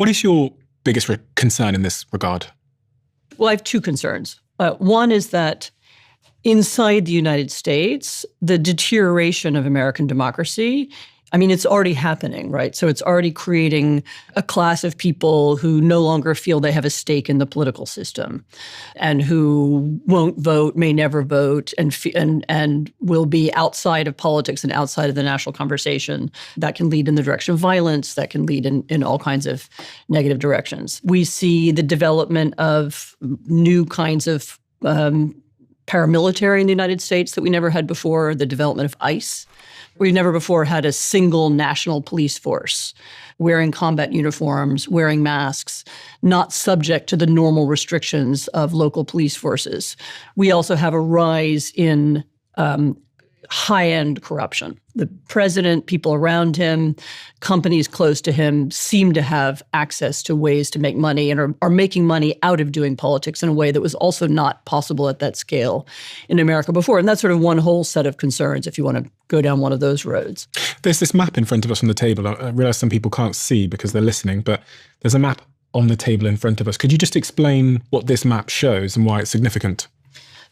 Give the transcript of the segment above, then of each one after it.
What is your biggest concern in this regard? Well, I have two concerns. One is that inside the United States, the deterioration of American democracy, it's already happening, right? So it's already creating a class of people who no longer feel they have a stake in the political system and who won't vote, may never vote, and will be outside of politics and outside of the national conversation. That can lead in the direction of violence, that can lead in all kinds of negative directions. We see the development of new kinds of paramilitary in the United States that we never had before, the development of ICE. We've never before had a single national police force wearing combat uniforms, wearing masks, not subject to the normal restrictions of local police forces. We also have a rise in high-end corruption. The president, people around him, companies close to him seem to have access to ways to make money and are making money out of doing politics in a way that was also not possible at that scale in America before. And that's sort of one whole set of concerns if you want to go down one of those roads. There's this map in front of us on the table. I realize some people can't see because they're listening, but there's a map on the table in front of us. Could you just explain what this map shows and why it's significant?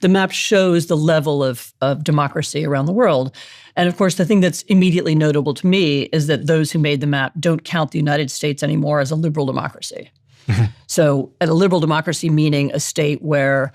The map shows the level of democracy around the world. And of course, the thing that's immediately notable to me is that those who made the map don't count the United States anymore as a liberal democracy. Mm-hmm. So a liberal democracy meaning a state where,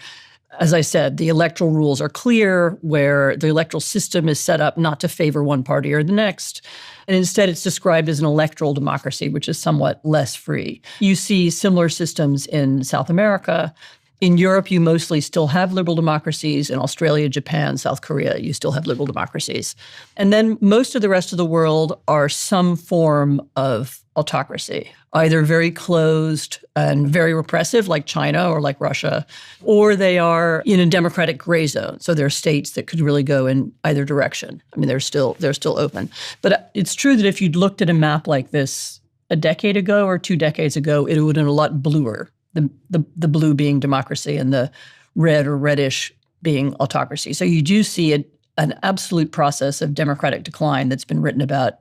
as I said, the electoral rules are clear, where the electoral system is set up not to favor one party or the next. And instead, it's described as an electoral democracy, which is somewhat less free. You see similar systems in South America. In Europe, you mostly still have liberal democracies. In Australia, Japan, South Korea, you still have liberal democracies. And then most of the rest of the world are some form of autocracy, either very closed and very repressive like China or like Russia, or they are in a democratic gray zone. So there are states that could really go in either direction. They're still open. But it's true that if you'd looked at a map like this a decade ago or 2 decades ago, it would have been a lot bluer. The blue being democracy and the red or reddish being autocracy. So you do see an absolute process of democratic decline that's been written about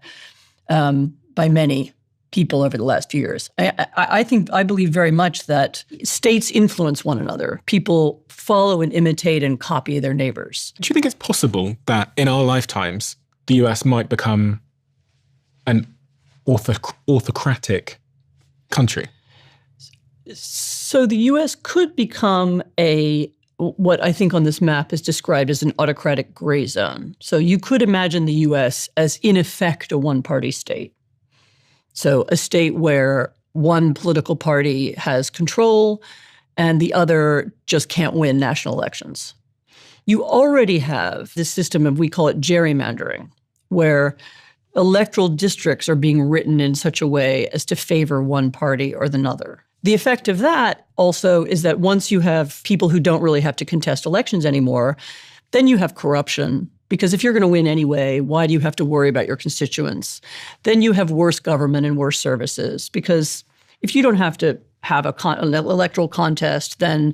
by many people over the last few years. I believe very much that states influence one another. People follow and imitate and copy their neighbors. Do you think it's possible that in our lifetimes, the US might become an autocratic country? So the U.S. could become what I think on this map is described as an autocratic gray zone. So you could imagine the U.S. as, in effect, a one-party state. So a state where one political party has control and the other just can't win national elections. You already have this system of, we call it gerrymandering, where electoral districts are being written in such a way as to favor one party or another. The effect of that also is that once you have people who don't really have to contest elections anymore, then you have corruption. Because if you're going to win anyway, why do you have to worry about your constituents? Then you have worse government and worse services. Because if you don't have to have an electoral contest, then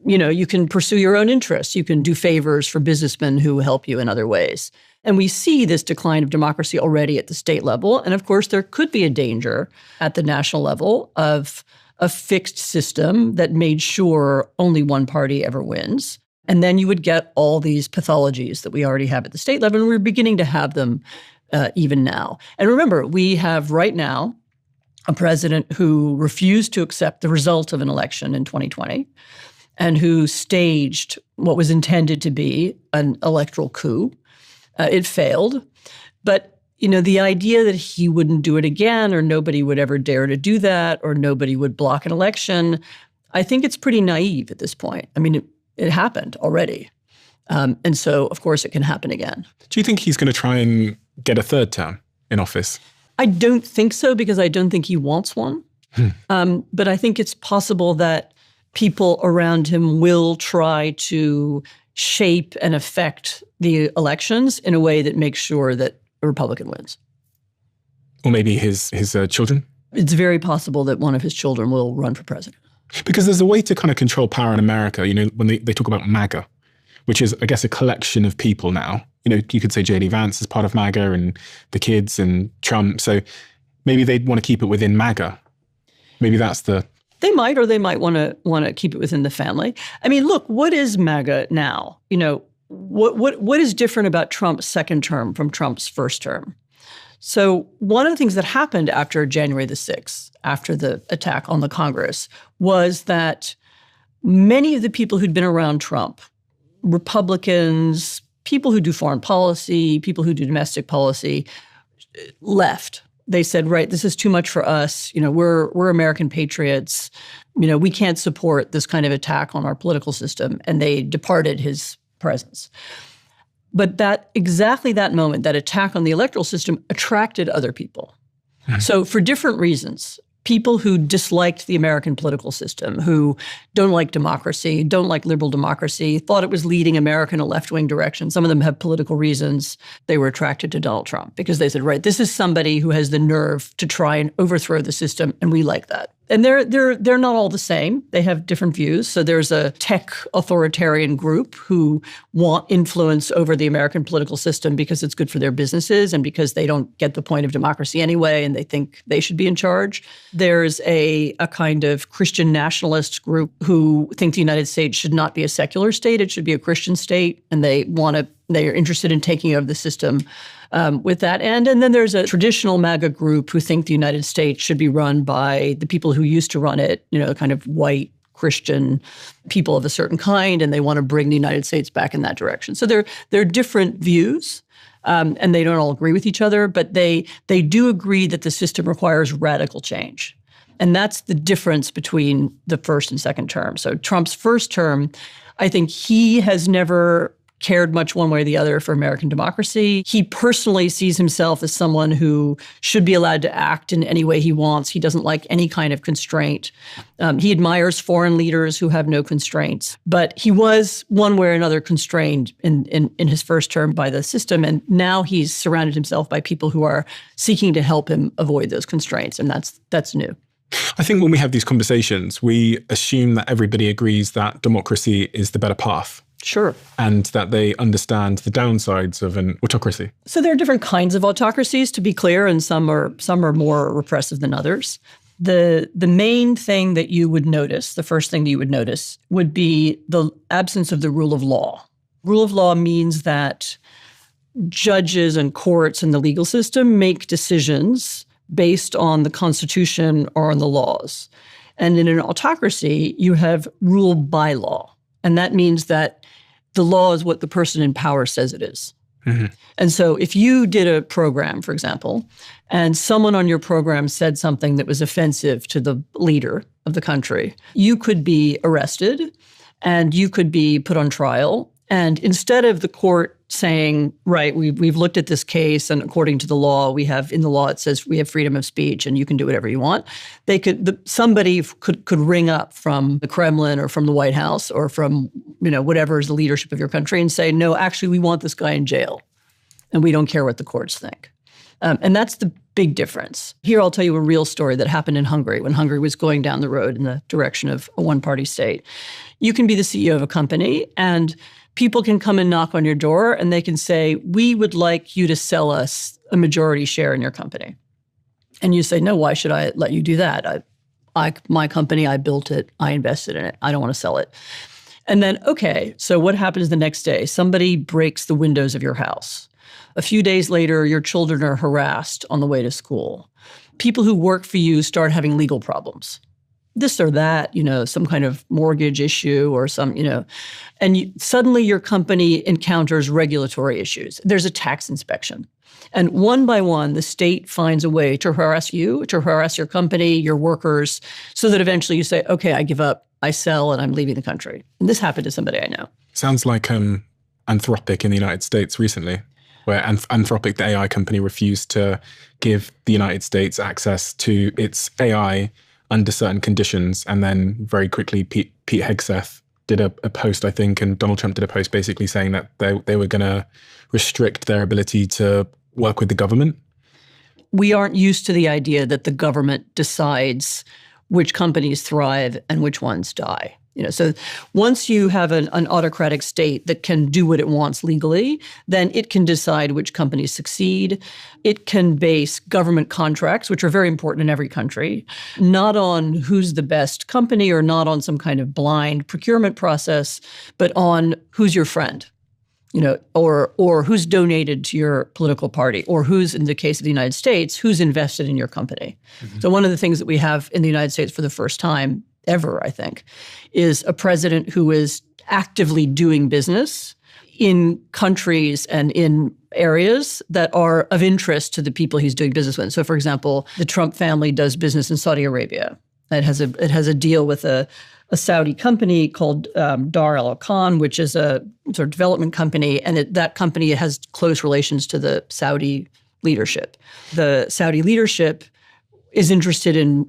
you can pursue your own interests. You can do favors for businessmen who help you in other ways. And we see this decline of democracy already at the state level. And of course, there could be a danger at the national level of a fixed system that made sure only one party ever wins. And then you would get all these pathologies that we already have at the state level, and we're beginning to have them even now. And remember, we have right now a president who refused to accept the result of an election in 2020 and who staged what was intended to be an electoral coup. It failed. But the idea that he wouldn't do it again or nobody would ever dare to do that or nobody would block an election, I think it's pretty naive at this point. It happened already. And so, of course, it can happen again. Do you think he's going to try and get a third term in office? I don't think so because I don't think he wants one. But I think it's possible that people around him will try to shape and affect the elections in a way that makes sure that a Republican wins. Or maybe his children? It's very possible that one of his children will run for president. Because there's a way to kind of control power in America, when they talk about MAGA, which is, I guess, a collection of people now. You could say J.D. Vance is part of MAGA and the kids and Trump. So maybe they'd want to keep it within MAGA. Maybe that's the... They might, or they might want to keep it within the family. I mean, look, what is MAGA now? You know, what is different about Trump's second term from Trump's first term? So one of the things that happened after January the 6th, after the attack on the Congress, was that many of the people who'd been around Trump, Republicans, people who do foreign policy, people who do domestic policy, left. They said, right, this is too much for us. You know, we're American patriots. You know, we can't support this kind of attack on our political system. And they departed his presence. But exactly that moment, that attack on the electoral system attracted other people. So for different reasons, people who disliked the American political system, who don't like democracy, don't like liberal democracy, thought it was leading America in a left-wing direction. Some of them have political reasons. They were attracted to Donald Trump because they said, right, this is somebody who has the nerve to try and overthrow the system, and we like that. And they're not all the same. They have different views. So there's a tech authoritarian group who want influence over the American political system because it's good for their businesses and because they don't get the point of democracy anyway, and they think they should be in charge. There's a kind of Christian nationalist group who think the United States should not be a secular state. It should be a Christian state, and they are interested in taking over the system with that end. And then there's a traditional MAGA group who think the United States should be run by the people who used to run it, you know, kind of white Christian people of a certain kind, and they want to bring the United States back in that direction. So there are different views, and they don't all agree with each other, but they do agree that the system requires radical change. And that's the difference between the first and second term. So Trump's first term, I think he has never cared much one way or the other for American democracy. He personally sees himself as someone who should be allowed to act in any way he wants. He doesn't like any kind of constraint. He admires foreign leaders who have no constraints. But he was one way or another constrained in his first term by the system. And now he's surrounded himself by people who are seeking to help him avoid those constraints. And that's new. I think when we have these conversations, we assume that everybody agrees that democracy is the better path. Sure. And that they understand the downsides of an autocracy. So there are different kinds of autocracies, to be clear, and some are more repressive than others. The main thing that you would notice, the first thing that you would notice, would be the absence of the rule of law. Rule of law means that judges and courts and the legal system make decisions based on the Constitution or on the laws. And in an autocracy, you have rule by law. And that means that the law is what the person in power says it is. Mm-hmm. And so if you did a program, for example, and someone on your program said something that was offensive to the leader of the country, you could be arrested and you could be put on trial. And instead of the court saying, right, we've looked at this case, and according to the law, in the law it says we have freedom of speech and you can do whatever you want, somebody could ring up from the Kremlin or from the White House or from whatever is the leadership of your country and say, no, actually, we want this guy in jail, and we don't care what the courts think. And that's the big difference. Here, I'll tell you a real story that happened in Hungary when Hungary was going down the road in the direction of a one-party state. You can be the CEO of a company, and people can come and knock on your door, and they can say, we would like you to sell us a majority share in your company. And you say, no, why should I let you do that? My company, I built it, I invested in it, I don't want to sell it. And then, okay, so what happens the next day? Somebody breaks the windows of your house. A few days later, your children are harassed on the way to school. People who work for you start having legal problems. This or that, some kind of mortgage issue or and suddenly your company encounters regulatory issues. There's a tax inspection. And one by one, the state finds a way to harass you, to harass your company, your workers, so that eventually you say, okay, I give up, I sell, and I'm leaving the country. And this happened to somebody I know. Sounds like Anthropic in the United States recently, where Anthropic, the AI company, refused to give the United States access to its AI under certain conditions. And then very quickly, Pete Hegseth did a post, I think, and Donald Trump did a post basically saying that they were going to restrict their ability to work with the government. We aren't used to the idea that the government decides which companies thrive and which ones die. So once you have an autocratic state that can do what it wants legally, then it can decide which companies succeed. It can base government contracts, which are very important in every country, not on who's the best company or not on some kind of blind procurement process, but on who's your friend. Or who's donated to your political party, or who's, in the case of the United States, who's invested in your company. Mm-hmm. So one of the things that we have in the United States for the first time ever, I think, is a president who is actively doing business in countries and in areas that are of interest to the people he's doing business with. So, for example, the Trump family does business in Saudi Arabia. It has a deal with a Saudi company called Dar Al Khan, which is a sort of development company, and that company has close relations to the Saudi leadership. The Saudi leadership is interested in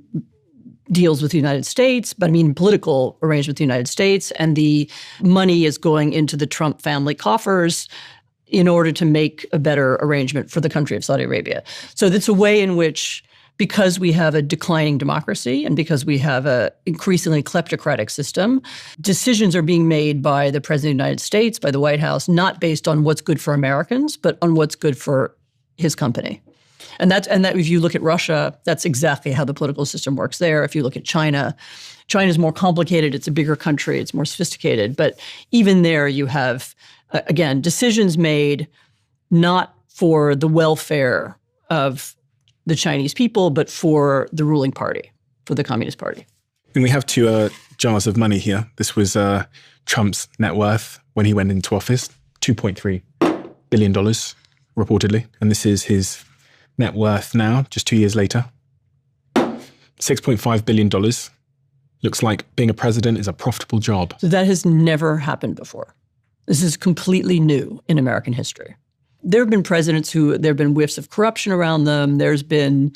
deals with the United States, but political arrangements with the United States, and the money is going into the Trump family coffers in order to make a better arrangement for the country of Saudi Arabia. So it's a way in which, because we have a declining democracy and because we have an increasingly kleptocratic system, decisions are being made by the President of the United States, by the White House, not based on what's good for Americans, but on what's good for his company. And that if you look at Russia, that's exactly how the political system works there. If you look at China, China's more complicated. It's a bigger country. It's more sophisticated. But even there you have, again, decisions made not for the welfare of the Chinese people, but for the ruling party, for the Communist Party. And we have two jars of money here. This was Trump's net worth when he went into office, $2.3 billion, reportedly. And this is his net worth now, just 2 years later. $6.5 billion. Looks like being a president is a profitable job. So that has never happened before. This is completely new in American history. There have been presidents there have been whiffs of corruption around them. There's been,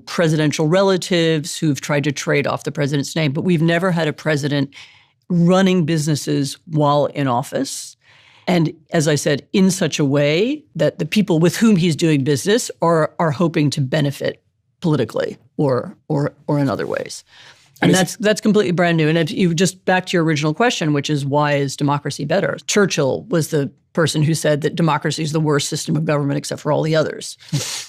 presidential relatives who've tried to trade off the president's name. But we've never had a president running businesses while in office. And as I said, in such a way that the people with whom he's doing business are hoping to benefit politically or in other ways. And that's completely brand new. And if you just back to your original question, which is why is democracy better? Churchill was the person who said that democracy is the worst system of government except for all the others.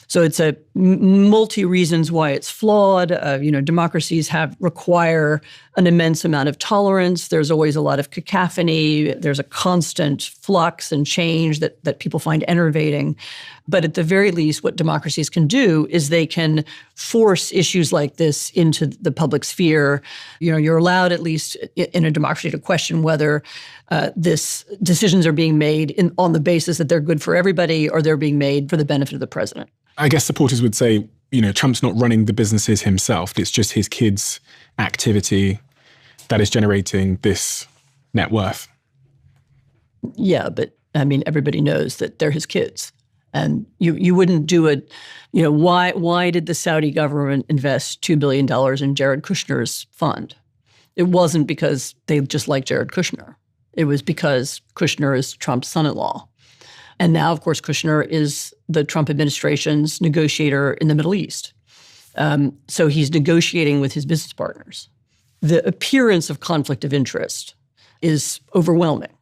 So it's a multi reasons why it's flawed. Democracies require an immense amount of tolerance. There's always a lot of cacophony. There's a constant flux and change that people find enervating. But at the very least, what democracies can do is they can force issues like this into the public sphere. You're allowed, at least in a democracy, to question whether decisions are being made on the basis that they're good for everybody or they're being made for the benefit of the president. I guess supporters would say, Trump's not running the businesses himself. It's just his kids' activity that is generating this net worth. Yeah, but everybody knows that they're his kids. And you wouldn't do it. Why did the Saudi government invest $2 billion in Jared Kushner's fund? It wasn't because they just like Jared Kushner. It was because Kushner is Trump's son-in-law. And now, of course, Kushner is the Trump administration's negotiator in the Middle East. So he's negotiating with his business partners. The appearance of conflict of interest is overwhelming.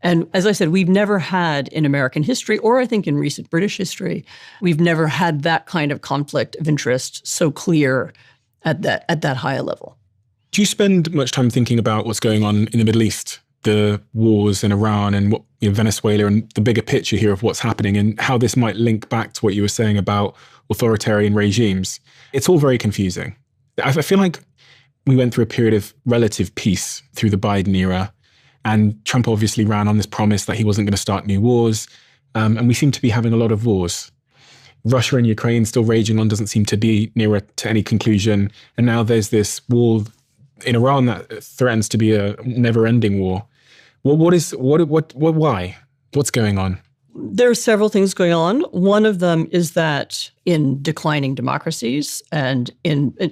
And as I said, we've never had in American history, or I think in recent British history, we've never had that kind of conflict of interest so clear at that high a level. Do you spend much time thinking about what's going on in the Middle East, the wars in Iran and Venezuela, and the bigger picture here of what's happening and how this might link back to what you were saying about authoritarian regimes? It's all very confusing. I feel like we went through a period of relative peace through the Biden era. And Trump obviously ran on this promise that he wasn't going to start new wars. And we seem to be having a lot of wars. Russia and Ukraine still raging on, doesn't seem to be nearer to any conclusion. And now there's this war in Iran that threatens to be a never-ending war. Why? What's going on? There are several things going on. One of them is that in declining democracies and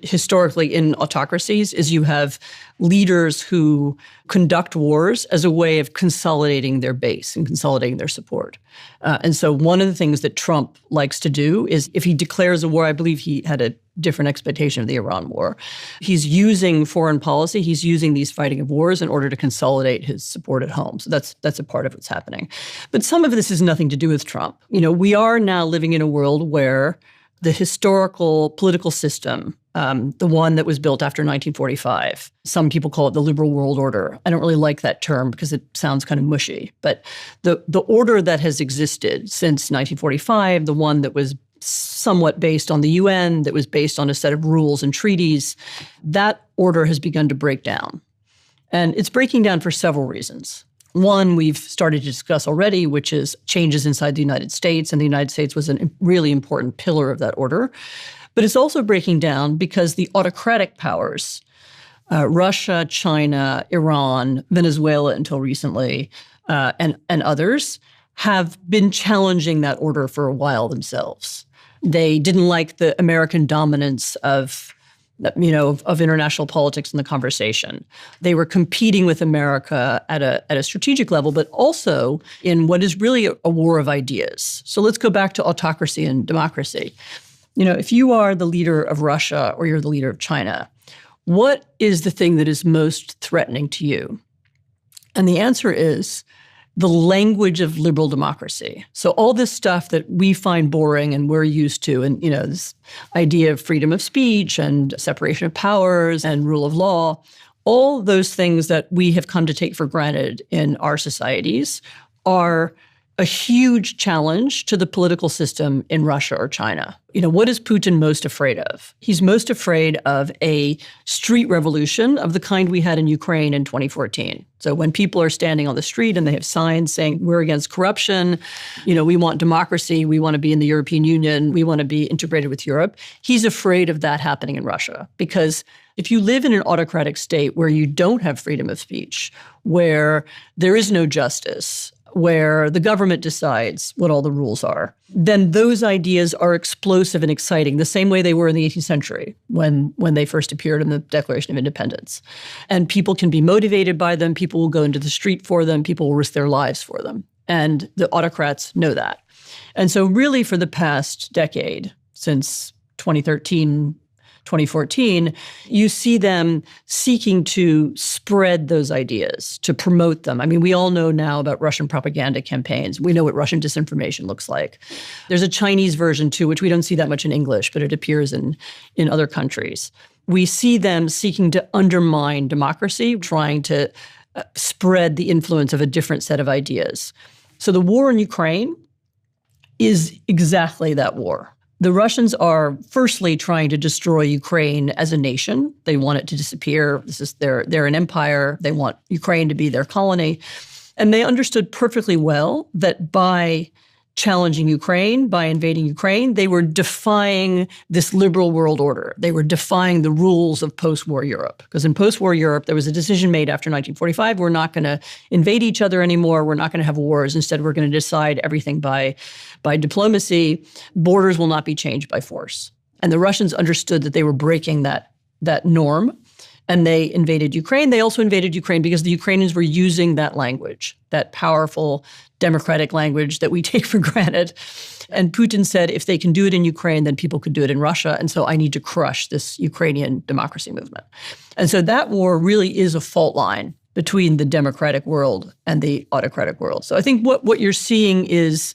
historically in autocracies is you have leaders who conduct wars as a way of consolidating their base and consolidating their support. And so one of the things that Trump likes to do is if he declares a war, I believe he had a different expectation of the Iran war. He's using foreign policy. He's using these fighting of wars in order to consolidate his support at home. So that's a part of what's happening. But some of this has nothing to do with Trump. We are now living in a world where the historical political system, the one that was built after 1945. Some people call it the liberal world order. I don't really like that term because it sounds kind of mushy. But the order that has existed since 1945, the one that was somewhat based on the UN, that was based on a set of rules and treaties, that order has begun to break down. And it's breaking down for several reasons. One, we've started to discuss already, which is changes inside the United States. And the United States was a really important pillar of that order. But it's also breaking down because the autocratic powers, Russia, China, Iran, Venezuela until recently, and others, have been challenging that order for a while themselves. They didn't like the American dominance of international politics in the conversation. They were competing with America at a strategic level, but also in what is really a war of ideas. So let's go back to autocracy and democracy. If you are the leader of Russia or you're the leader of China, what is the thing that is most threatening to you? And the answer is the language of liberal democracy. So all this stuff that we find boring and we're used to, and this idea of freedom of speech and separation of powers and rule of law, all those things that we have come to take for granted in our societies are a huge challenge to the political system in Russia or China. What is Putin most afraid of? He's most afraid of a street revolution of the kind we had in Ukraine in 2014. So when people are standing on the street and they have signs saying, we're against corruption, we want democracy, we want to be in the European Union, we want to be integrated with Europe, he's afraid of that happening in Russia. Because if you live in an autocratic state where you don't have freedom of speech, where there is no justice, where the government decides what all the rules are, then those ideas are explosive and exciting, the same way they were in the 18th century when they first appeared in the Declaration of Independence. And people can be motivated by them. People will go into the street for them. People will risk their lives for them. And the autocrats know that. And so really for the past decade, since 2013, 2014, you see them seeking to spread those ideas, to promote them. I mean, we all know now about Russian propaganda campaigns. We know what Russian disinformation looks like. There's a Chinese version too, which we don't see that much in English, but it appears in other countries. We see them seeking to undermine democracy, trying to spread the influence of a different set of ideas. So the war in Ukraine is exactly that war. The Russians are firstly trying to destroy Ukraine as a nation. They want it to disappear. They're an empire. They want Ukraine to be their colony. And they understood perfectly well that by challenging Ukraine, by invading Ukraine, they were defying this liberal world order. They were defying the rules of post-war Europe. Because in post-war Europe, there was a decision made after 1945, we're not going to invade each other anymore. We're not going to have wars. Instead, we're going to decide everything by diplomacy. Borders will not be changed by force. And the Russians understood that they were breaking that norm. And they invaded Ukraine. They also invaded Ukraine because the Ukrainians were using that language, that powerful democratic language that we take for granted. And Putin said, if they can do it in Ukraine, then people could do it in Russia. And so I need to crush this Ukrainian democracy movement. And so that war really is a fault line between the democratic world and the autocratic world. So I think what you're seeing is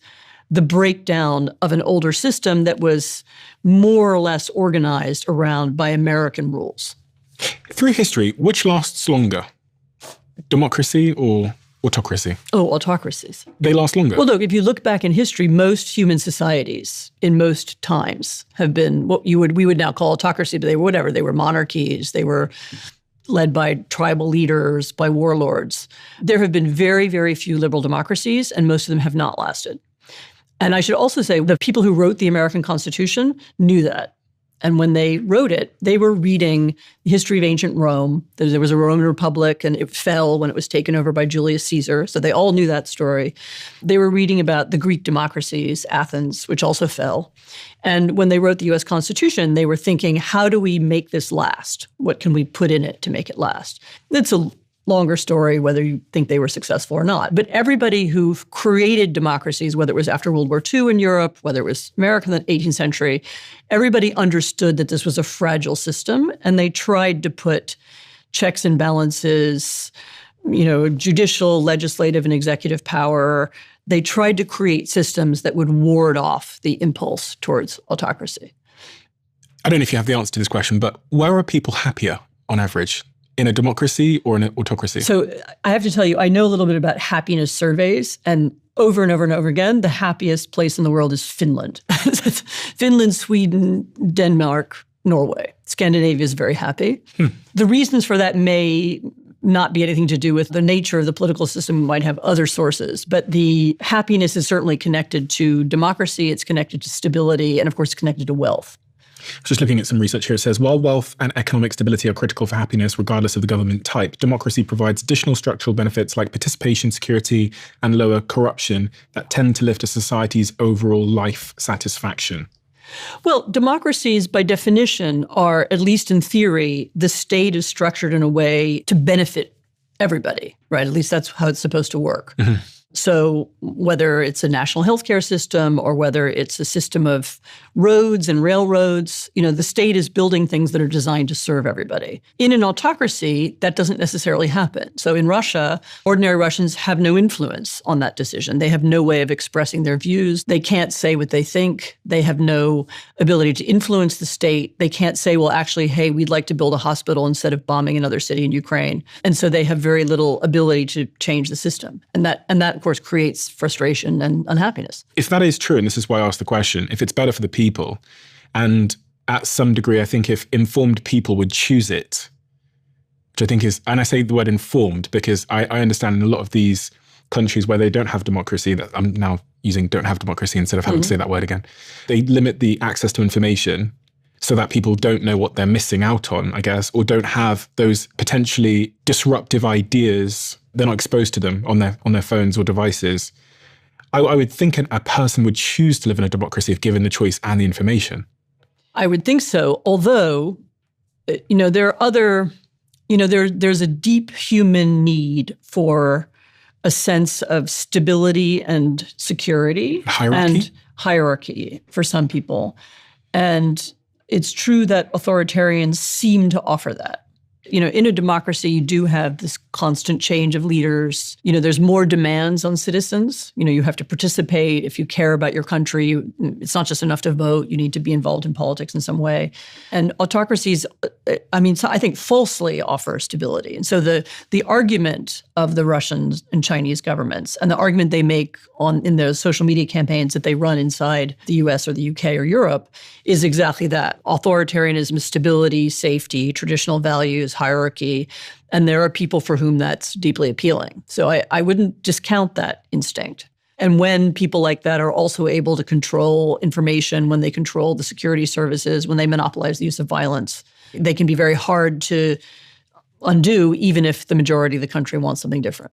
the breakdown of an older system that was more or less organized around by American rules. Through history, which lasts longer? Democracy or autocracy? Oh, autocracies. They last longer? Well, look, if you look back in history, most human societies in most times have been what we would now call autocracy, but they were whatever. They were monarchies. They were led by tribal leaders, by warlords. There have been very, very few liberal democracies, and most of them have not lasted. And I should also say the people who wrote the American Constitution knew that. And when they wrote it, they were reading the history of ancient Rome. There was a Roman Republic, and it fell when it was taken over by Julius Caesar. So they all knew that story. They were reading about the Greek democracies, Athens, which also fell. And when they wrote the U.S. Constitution, they were thinking, how do we make this last? What can we put in it to make it last? It's a longer story whether you think they were successful or not. But everybody who created democracies, whether it was after World War II in Europe, whether it was America in the 18th century, everybody understood that this was a fragile system, and they tried to put checks and balances, judicial, legislative, and executive power. They tried to create systems that would ward off the impulse towards autocracy. I don't know if you have the answer to this question, but where are people happier on average? In a democracy or in an autocracy? So I have to tell you, I know a little bit about happiness surveys, and over and over again, the happiest place in the world is Finland. Finland, Sweden, Denmark, Norway. Scandinavia is very happy. The reasons for that may not be anything to do with the nature of the political system. Might have other sources, but the happiness is certainly connected to democracy, it's connected to stability, and of course, it's connected to wealth. Just looking at some research here, it says, while wealth and economic stability are critical for happiness, regardless of the government type, democracy provides additional structural benefits like participation, security, and lower corruption that tend to lift a society's overall life satisfaction. Well, democracies, by definition, are, at least in theory, the state is structured in a way to benefit everybody, right? At least that's how it's supposed to work. Mm-hmm. So whether it's a national healthcare system or whether it's a system of roads and railroads, the state is building things that are designed to serve everybody. In an autocracy, that doesn't necessarily happen. So in Russia, ordinary Russians have no influence on that decision. They have no way of expressing their views. They can't say what they think. They have no ability to influence the state. They can't say, well, actually, hey, we'd like to build a hospital instead of bombing another city in Ukraine. And so they have very little ability to change the system. And that of course, creates frustration and unhappiness. If that is true, and this is why I asked the question, if it's better for the people, and at some degree, I think if informed people would choose it, which I think is, and I say the word informed because I understand in a lot of these countries where they don't have democracy, that I'm now using don't have democracy instead of having to say that word again, they limit the access to information so that people don't know what they're missing out on, I guess, or don't have those potentially disruptive ideas. They're not exposed to them on their phones or devices. I would think a person would choose to live in a democracy if given the choice and the information. I would think so. Although, there are other, there's a deep human need for a sense of stability and security. And hierarchy for some people. And it's true that authoritarians seem to offer that. In a democracy, you do have this constant change of leaders. There's more demands on citizens. You have to participate. If you care about your country, it's not just enough to vote. You need to be involved in politics in some way. And autocracies, I think falsely offer stability. And so the argument of the Russian and Chinese governments and the argument they make in those social media campaigns that they run inside the US or the UK or Europe is exactly that. Authoritarianism, stability, safety, traditional values, hierarchy, and there are people for whom that's deeply appealing. So I wouldn't discount that instinct. And when people like that are also able to control information, when they control the security services, when they monopolize the use of violence, they can be very hard to undo, even if the majority of the country wants something different.